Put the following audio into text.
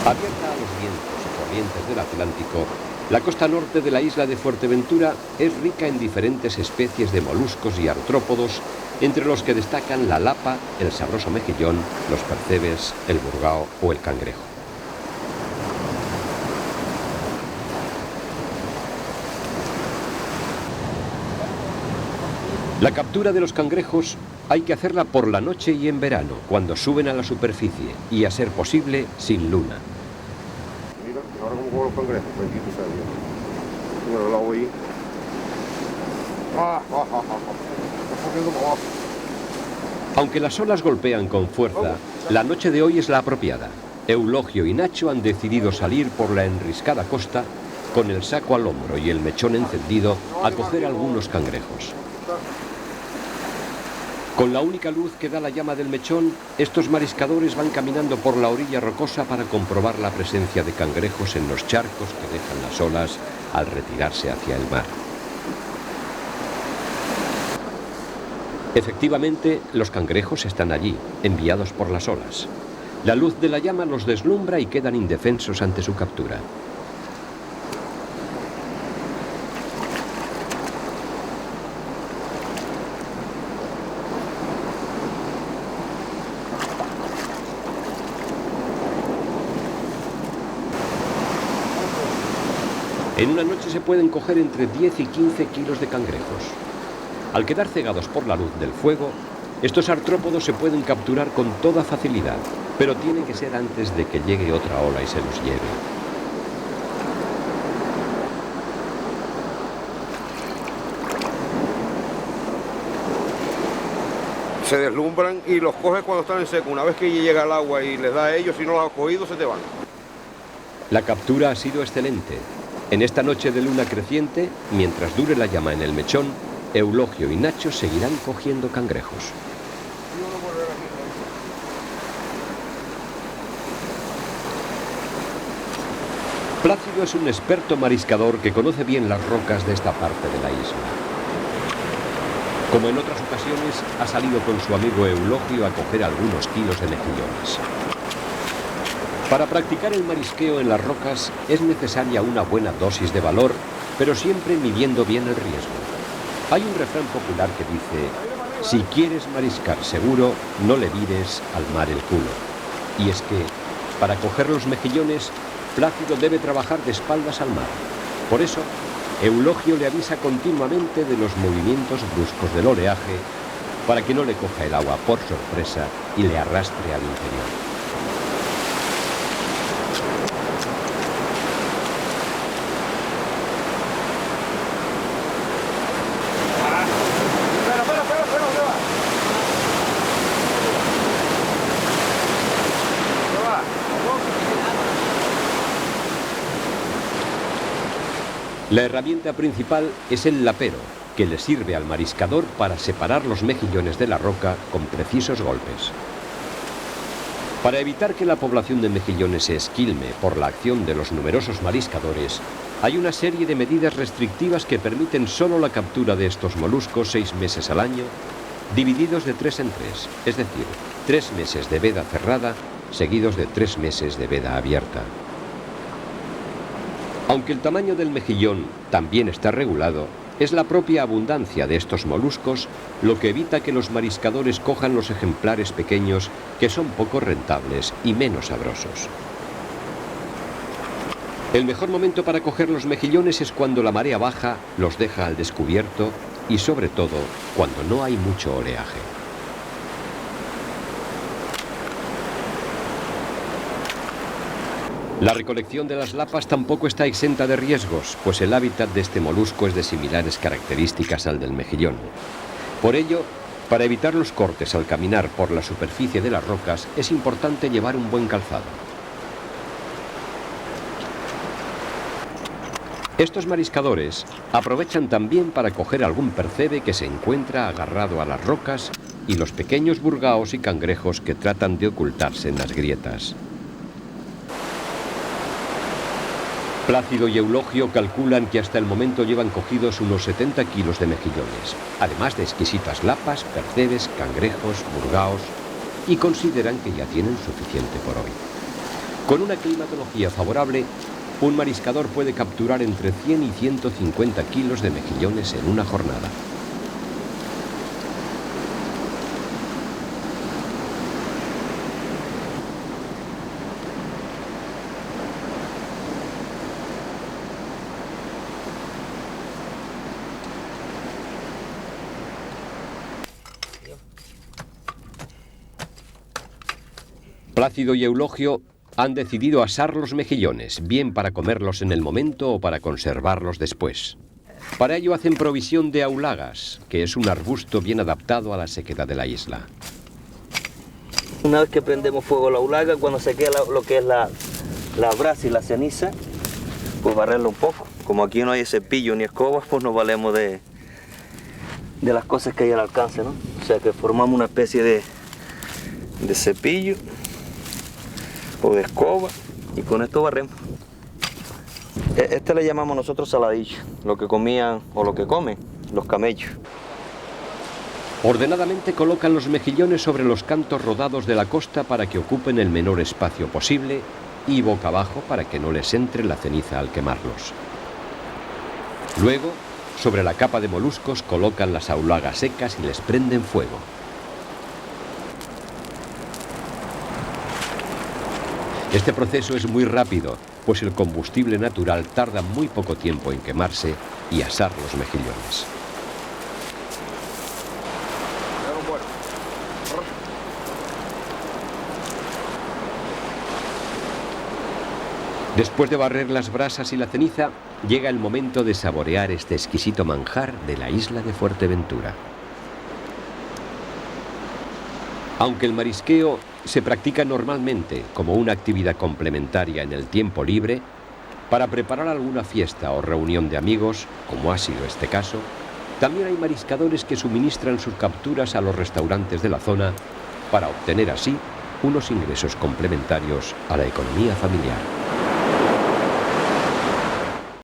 Abierta a los vientos y corrientes del Atlántico, la costa norte de la isla de Fuerteventura es rica en diferentes especies de moluscos y artrópodos, entre los que destacan la lapa, el sabroso mejillón, los percebes, el burgao o el cangrejo. La captura de los cangrejos hay que hacerla por la noche y en verano, cuando suben a la superficie, y a ser posible sin luna. Mira, ahora como con los cangrejos, bendito sea Dios. Mira, la oí. Aunque las olas golpean con fuerza, la noche de hoy es la apropiada. Eulogio y Nacho han decidido salir por la enriscada costa con el saco al hombro y el mechón encendido a coger algunos cangrejos. Con la única luz que da la llama del mechón, estos mariscadores van caminando por la orilla rocosa para comprobar la presencia de cangrejos en los charcos que dejan las olas al retirarse hacia el mar. Efectivamente, los cangrejos están allí, enviados por las olas. La luz de la llama los deslumbra y quedan indefensos ante su captura. En una noche se pueden coger entre 10 y 15 kilos de cangrejos. Al quedar cegados por la luz del fuego, estos artrópodos se pueden capturar con toda facilidad, pero tiene que ser antes de que llegue otra ola y se los lleve. Se deslumbran y los coges cuando están en seco. Una vez que llega el agua y les da a ellos, si no los has cogido, se te van. La captura ha sido excelente. En esta noche de luna creciente, mientras dure la llama en el mechón, Eulogio y Nacho seguirán cogiendo cangrejos. Plácido es un experto mariscador que conoce bien las rocas de esta parte de la isla. Como en otras ocasiones, ha salido con su amigo Eulogio a coger algunos kilos de mejillones. Para practicar el marisqueo en las rocas es necesaria una buena dosis de valor, pero siempre midiendo bien el riesgo. Hay un refrán popular que dice: si quieres mariscar seguro, no le vires al mar el culo. Y es que, para coger los mejillones, Plácido debe trabajar de espaldas al mar. Por eso, Eulogio le avisa continuamente de los movimientos bruscos del oleaje para que no le coja el agua por sorpresa y le arrastre al interior. La herramienta principal es el lapero, que le sirve al mariscador para separar los mejillones de la roca con precisos golpes. Para evitar que la población de mejillones se esquilme por la acción de los numerosos mariscadores, hay una serie de medidas restrictivas que permiten solo la captura de estos moluscos 6 meses al año, divididos de 3 en 3, es decir, 3 meses de veda cerrada, seguidos de 3 meses de veda abierta. Aunque el tamaño del mejillón también está regulado, es la propia abundancia de estos moluscos lo que evita que los mariscadores cojan los ejemplares pequeños que son poco rentables y menos sabrosos. El mejor momento para coger los mejillones es cuando la marea baja los deja al descubierto y sobre todo cuando no hay mucho oleaje. La recolección de las lapas tampoco está exenta de riesgos, pues el hábitat de este molusco es de similares características al del mejillón. Por ello, para evitar los cortes al caminar por la superficie de las rocas, es importante llevar un buen calzado. Estos mariscadores aprovechan también para coger algún percebe que se encuentra agarrado a las rocas y los pequeños burgaos y cangrejos que tratan de ocultarse en las grietas. Plácido y Eulogio calculan que hasta el momento llevan cogidos unos 70 kilos de mejillones, además de exquisitas lapas, percebes, cangrejos, burgaos, y consideran que ya tienen suficiente por hoy. Con una climatología favorable, un mariscador puede capturar entre 100 y 150 kilos de mejillones en una jornada. Plácido y Eulogio han decidido asar los mejillones, bien para comerlos en el momento o para conservarlos después. Para ello hacen provisión de aulagas, que es un arbusto bien adaptado a la sequedad de la isla. Una vez que prendemos fuego a la aulaga, cuando se queda lo que es la brasa y la ceniza, pues barrerlo un poco. Como aquí no hay cepillo ni escobas, pues nos valemos de las cosas que hay al alcance, ¿no? O sea que formamos una especie de cepillo o de escoba y con esto barremos. Este le llamamos nosotros saladillo, lo que comían o lo que comen los camellos. Ordenadamente colocan los mejillones sobre los cantos rodados de la costa para que ocupen el menor espacio posible y boca abajo para que no les entre la ceniza al quemarlos. Luego, sobre la capa de moluscos colocan las aulagas secas y les prenden fuego. Este proceso es muy rápido, pues el combustible natural tarda muy poco tiempo en quemarse y asar los mejillones. Después de barrer las brasas y la ceniza, llega el momento de saborear este exquisito manjar de la isla de Fuerteventura. Aunque el marisqueo se practica normalmente como una actividad complementaria en el tiempo libre, para preparar alguna fiesta o reunión de amigos, como ha sido este caso, también hay mariscadores que suministran sus capturas a los restaurantes de la zona para obtener así unos ingresos complementarios a la economía familiar.